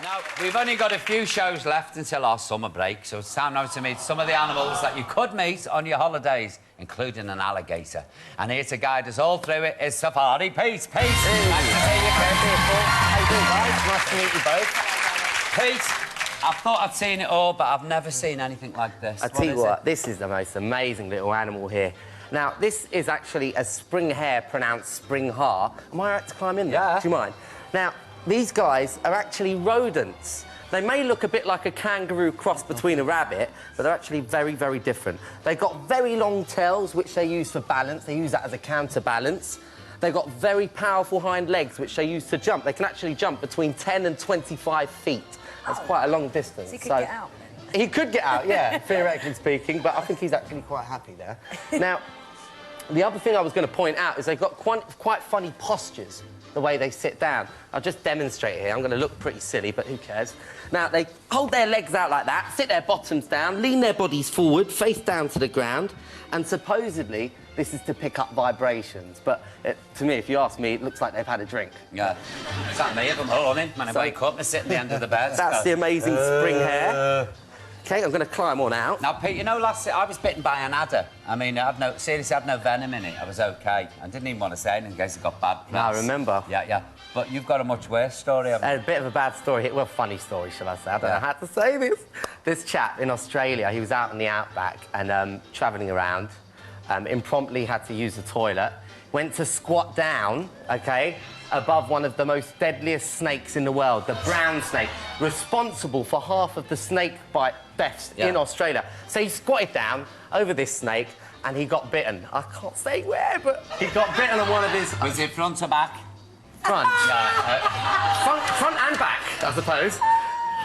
Now, we've only got a few shows left until our summer break, so it's time now to meet some of the animals that you could meet on your holidays, including an alligator. And here to guide us all through it is Safari Pete. Pete, nice to meet you, How you doing, guys? Nice to meet you both. Pete, I thought I'd seen it all, but I've never seen anything like this. I tell you what, this is the most amazing little animal here. Now, this is actually a spring hare, pronounced spring har. Am I right to climb in there? Yeah. Do you mind? Now, these guys are actually rodents. They may look a bit like a kangaroo cross between a rabbit, but they're actually very, very different. They've got very long tails, which they use for balance. They use that as a counterbalance. They've got very powerful hind legs, which they use to jump. They can actually jump between 10 and 25 feet. That's quite a long distance. So he could get out, then? He could get out, yeah, theoretically speaking, but I think he's actually quite happy there. Now, the other thing I was going to point out is they've got quite funny postures, the way they sit down. I'll just demonstrate here. I'm going to look pretty silly, but who cares? Now, they hold their legs out like that, sit their bottoms down, lean their bodies forward, face down to the ground, and supposedly this is to pick up vibrations. But to me, if you ask me, it looks like they've had a drink. Yeah. It's like me, if I'm horny, when I wake up, I sit at the end of the bed. That's the amazing spring hare. OK, I'm going to climb on out. Now, Pete, you know, last year I was bitten by an adder. I mean, seriously, I had no venom in it. I was OK. I didn't even want to say it in case it got bad press. No, I remember. Yeah, yeah. But you've got a much worse story, haven't you? A bit of a bad story here. Well, funny story, shall I say. I don't know how to say this. This chap in Australia, he was out in the outback and travelling around, impromptu had to use the toilet, went to squat down, OK, above one of the most deadliest snakes in the world, the brown snake, responsible for half of the snake bite deaths in Australia. So he squatted down over this snake and he got bitten. I can't say where, but he got bitten on one of his... Was it front or back? Front. Yeah. Front and back, I suppose.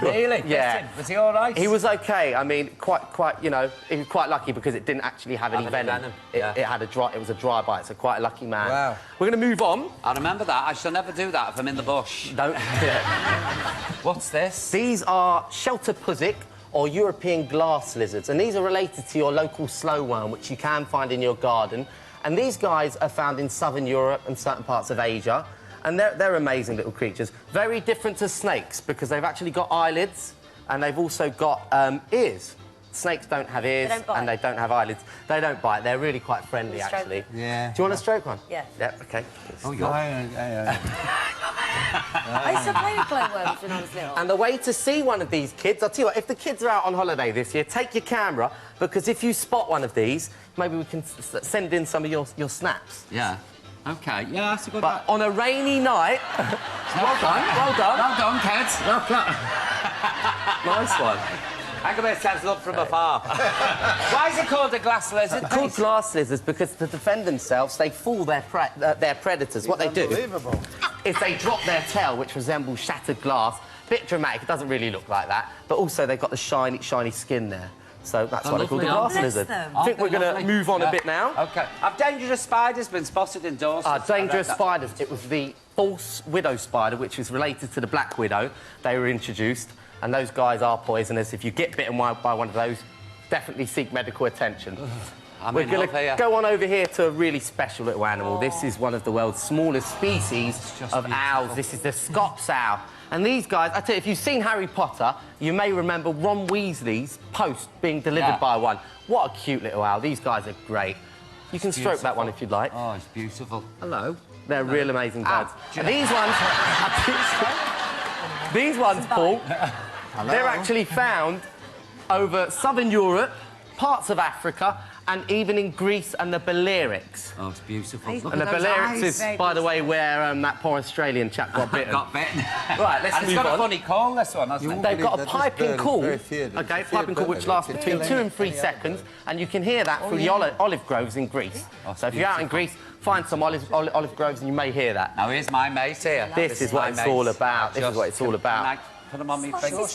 Really? Yeah. Was he all right? He was OK. I mean, you know, he was quite lucky because it didn't actually have any venom. It was a dry bite, so quite a lucky man. Wow. We're going to move on. I remember that. I shall never do that if I'm in the bush. Don't. What's this? These are shelter puzzik, or European glass lizards, and these are related to your local slow worm, which you can find in your garden. And these guys are found in southern Europe and certain parts of Asia. And they're amazing little creatures. Very different to snakes, because they've actually got eyelids, and they've also got ears. Snakes don't have ears, and they don't have eyelids. They don't bite. They're really quite friendly, actually. Yeah. Do you want to stroke one? Yeah. Yeah, OK. Oh, yeah. I used to play with glowworms when I was little. And the way to see one of these kids, I'll tell you what, if the kids are out on holiday this year, take your camera, because if you spot one of these, maybe we can send in some of your snaps. Yeah. OK, yeah, that's a good... But on a rainy night... well done, well done. Well done, kids. Nice one. Agabus says look from afar. Why is it called a glass lizard? It's called glass lizards because to defend themselves, they fool their predators. What they do is they drop their tail, which resembles shattered glass. Bit dramatic, it doesn't really look like that, but also they've got the shiny, shiny skin there. So that's why they call the glass lizard. I think we're going to move on a bit now. OK. Have dangerous spiders been spotted indoors? Dangerous spiders. It was the false widow spider, which is related to the black widow. They were introduced, and those guys are poisonous. If you get bitten by one of those, definitely seek medical attention. We're going to go on over here to a really special little animal. This is one of the world's smallest species of owls. This is the Scops owl. And these guys, I tell you, if you've seen Harry Potter, you may remember Ron Weasley's post being delivered by one. What a cute little owl. These guys are great. You can stroke that one if you'd like. Oh, it's beautiful. Hello. They're real amazing birds. And these ones... these ones, Paul, they're actually found over southern Europe, parts of Africa, and even in Greece and the Balearics. Oh, it's beautiful. And the Balearics is, by the way, where that poor Australian chap got bitten. Right, let's move on. It's got a funny call, this one, hasn't it? They've got a piping call, OK, piping call which lasts between 2 and 3 seconds, and you can hear that through the olive groves in Greece. So if you're out in Greece, find some olive groves and you may hear that. Now, here's my mate here. This is what it's all about. This is what it's all about. Put them on me finger.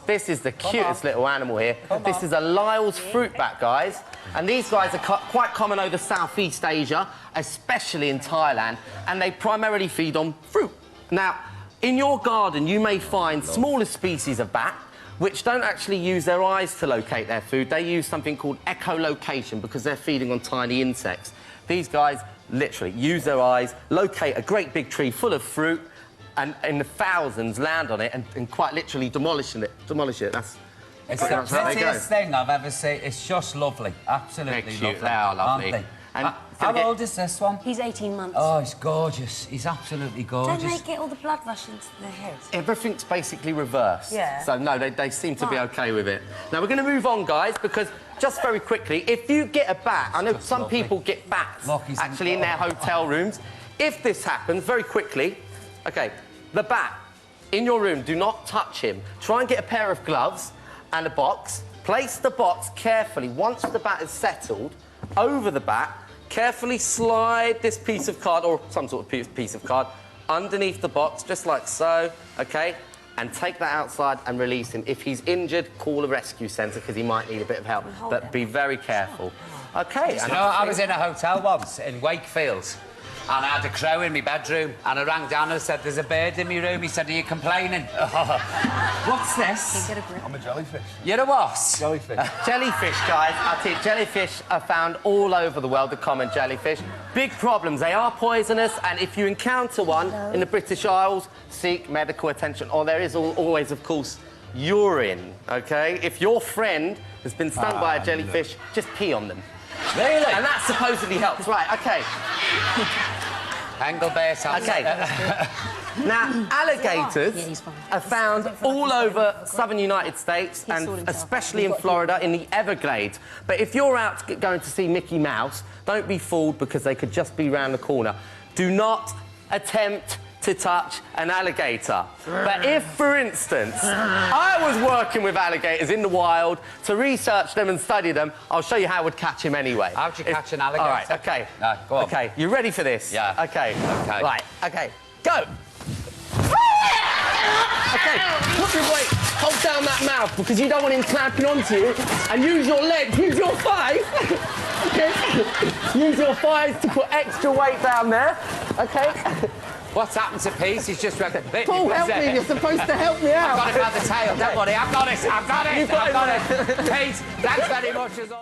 This is the cutest little animal here. This is a Lyle's fruit bat, guys. And these guys are quite common over Southeast Asia, especially in Thailand, and they primarily feed on fruit. Now, in your garden, you may find smaller species of bat, which don't actually use their eyes to locate their food. They use something called echolocation because they're feeding on tiny insects. These guys literally use their eyes, locate a great big tree full of fruit, and in the thousands land on it and quite literally demolish it. That's It's pretty the much how they go. prettiest thing I've ever seen. It's just lovely. Absolutely They're cute. lovely. They are lovely. Aren't they? And How gonna get- old is this one? He's 18 months. Oh, he's gorgeous. He's absolutely gorgeous. Don't they get all the blood rushing to their head? Everything's basically reversed. Yeah. So, no, they seem to be Fine. OK with it. Now, we're going to move on, guys, because just very quickly, if you get a bat, I know some lovely. people get bats Look, he's actually in their oh. hotel rooms. If this happens, very quickly, OK, the bat in your room, do not touch him. Try and get a pair of gloves and a box. Place the box carefully. Once the bat is settled, over the bat, carefully slide this piece of card, or some sort of piece of card, underneath the box, just like so, OK? And take that outside and release him. If he's injured, call a rescue centre, because he might need a bit of help. Hold But it. be very careful. OK. You know, I was in a hotel once in Wakefield, and I had a crow in my bedroom, and I rang down and said, "There's a bird in my room." He said, "Are you complaining?" What's this? Get a grip. I'm a jellyfish. You're a what? Jellyfish. Jellyfish, guys, I tell you, jellyfish are found all over the world, the common jellyfish. Big problems, they are poisonous, and if you encounter one in the British Isles, seek medical attention. Or there is always, of course, urine, OK? If your friend has been stung by a jellyfish, just pee on them. Really? And that supposedly helps. Right, OK. Engelbert. OK. Now, alligators Yeah, he's fine. are found all over southern United States He saw and himself. especially in Florida in the Everglades. But if you're out going to see Mickey Mouse, don't be fooled because they could just be round the corner. Do not attempt to touch an alligator. But if, for instance, I was working with alligators in the wild to research them and study them, I'll show you how I would catch him anyway. How'd you catch an alligator? All right, OK. No, go on. OK, you ready for this? Yeah. OK. OK. Right, OK. Go! OK, put your weight, hold down that mouth because you don't want him clamping onto you, and use your legs, use your thighs. OK? Use your thighs to put extra weight down there. OK? What's happened to Pete? He's just bit me. Paul, help me, you're supposed to help me out. I've got him by the tail. Don't worry, I've got it. I've got it. You've got I've got it. Pete, thanks very much as always.